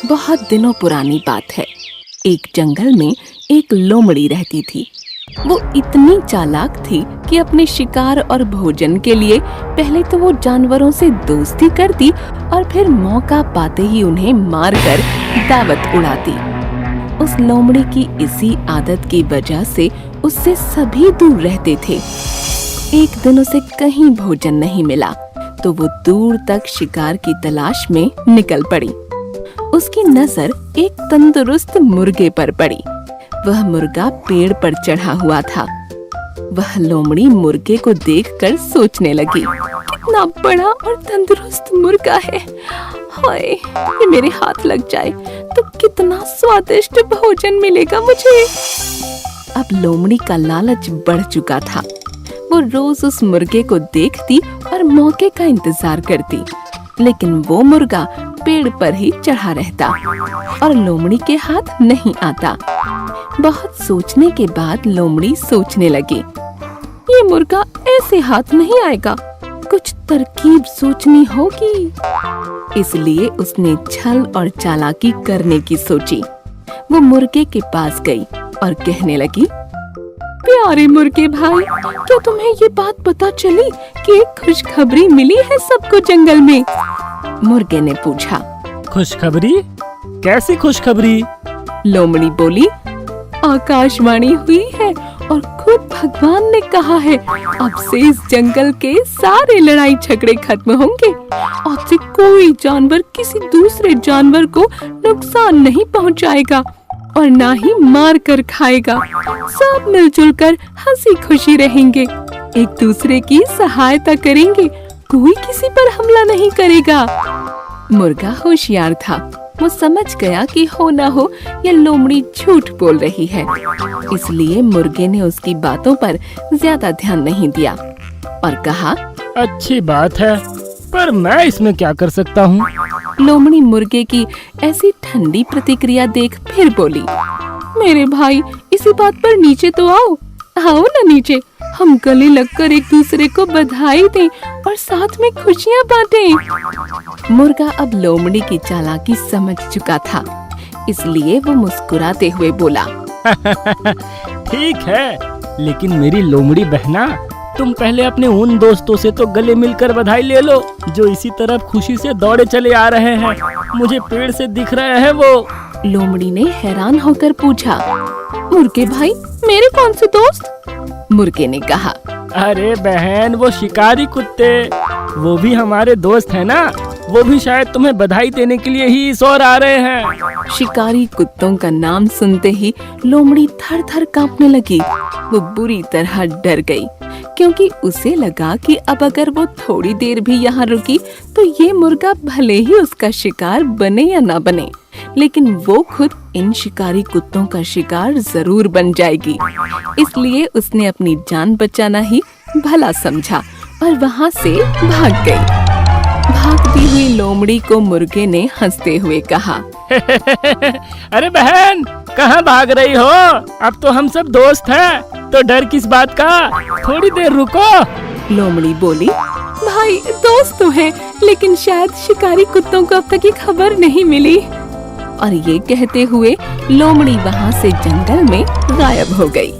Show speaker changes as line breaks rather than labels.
बहुत दिनों पुरानी बात है। एक जंगल में एक लोमड़ी रहती थी। वो इतनी चालाक थी कि अपने शिकार और भोजन के लिए पहले तो वो जानवरों से दोस्ती करती और फिर मौका पाते ही उन्हें मारकर दावत उड़ाती। उस लोमड़ी की इसी आदत की वजह से उससे सभी दूर रहते थे। एक दिन उसे कहीं भोजन नहीं मिला तो वो दूर तक शिकार की तलाश में निकल पड़ी। उसकी नजर एक तंदुरुस्त मुर्गे पर पड़ी। वह मुर्गा पेड़ पर चढ़ा हुआ था। वह लोमड़ी मुर्गे को देखकर सोचने लगी, कितना बड़ा और तंदुरुस्त मुर्गा है। हाय, ये मेरे हाथ लग जाए तो कितना स्वादिष्ट भोजन मिलेगा मुझे। अब लोमड़ी का लालच बढ़ चुका था। वो रोज उस मुर्गे को देखती और मौके का इंतजार करती, लेकिन वो मुर्गा पेड़ पर ही चढ़ा रहता और लोमड़ी के हाथ नहीं आता। बहुत सोचने के बाद लोमड़ी सोचने लगी, ये मुर्गा ऐसे हाथ नहीं आएगा, कुछ तरकीब सोचनी होगी। इसलिए उसने छल और चालाकी करने की सोची। वो मुर्गे के पास गई और कहने लगी, प्यारे मुर्गे भाई, क्या तुम्हें ये बात पता चली कि एक खुशखबरी मिली है सबको जंगल में? मुर्गे ने पूछा।
खुशखबरी? कैसी खुशखबरी?
लोमड़ी बोली, आकाशवाणी हुई है और खुद भगवान ने कहा है, अब से इस जंगल के सारे लड़ाई झगड़े खत्म होंगे। अब से कोई जानवर किसी दूसरे जानवर को नुकसान नहीं पहुंचाएगा और ना ही मार कर खाएगा। सब मिलजुल कर हंसी खुशी रहेंगे, एक दूसरे की सहायता करेंगे, कोई किसी पर हमला नहीं करेगा। मुर्गा होशियार था। वो समझ गया कि हो ना हो ये लोमड़ी झूठ बोल रही है, इसलिए मुर्गे ने उसकी बातों पर ज्यादा ध्यान नहीं दिया और कहा,
अच्छी बात है, पर मैं इसमें क्या कर सकता हूँ?
लोमड़ी मुर्गे की ऐसी ठंडी प्रतिक्रिया देख फिर बोली, मेरे भाई, इसी बात पर नीचे तो आओ। आओ ना नीचे, हम गले लगकर एक दूसरे को बधाई दें और साथ में खुशियाँ बांटें। मुर्गा अब लोमड़ी की चालाकी समझ चुका था, इसलिए वो मुस्कुराते हुए बोला,
ठीक है, लेकिन मेरी लोमड़ी बहना, तुम पहले अपने उन दोस्तों से तो गले मिलकर बधाई ले लो जो इसी तरफ खुशी से दौड़े चले आ रहे हैं। मुझे पेड़ से दिख रहे हैं वो।
लोमड़ी ने हैरान होकर पूछा, मुर्गे भाई, मेरे कौन से दोस्त? मुर्गे ने कहा,
अरे बहन, वो शिकारी कुत्ते, वो भी हमारे दोस्त हैं ना। वो भी शायद तुम्हें बधाई देने के लिए ही इस ओर आ रहे हैं।
शिकारी कुत्तों का नाम सुनते ही लोमड़ी थर थर कांपने लगी। वो बुरी तरह डर गई, क्योंकि उसे लगा कि अब अगर वो थोड़ी देर भी यहाँ रुकी तो ये मुर्गा भले ही उसका शिकार बने या ना बने, लेकिन वो खुद इन शिकारी कुत्तों का शिकार जरूर बन जाएगी। इसलिए उसने अपनी जान बचाना ही भला समझा और वहाँ से भाग गई। भागती हुई लोमड़ी को मुर्गे ने हंसते हुए कहा,
अरे बहन, कहाँ भाग रही हो? अब तो हम सब दोस्त हैं, तो डर किस बात का? थोड़ी देर रुको।
लोमड़ी बोली, भाई, दोस्त तो हैं, लेकिन शायद शिकारी कुत्तों को अब तक ये खबर नहीं मिली। और ये कहते हुए लोमड़ी वहाँ से जंगल में गायब हो गई।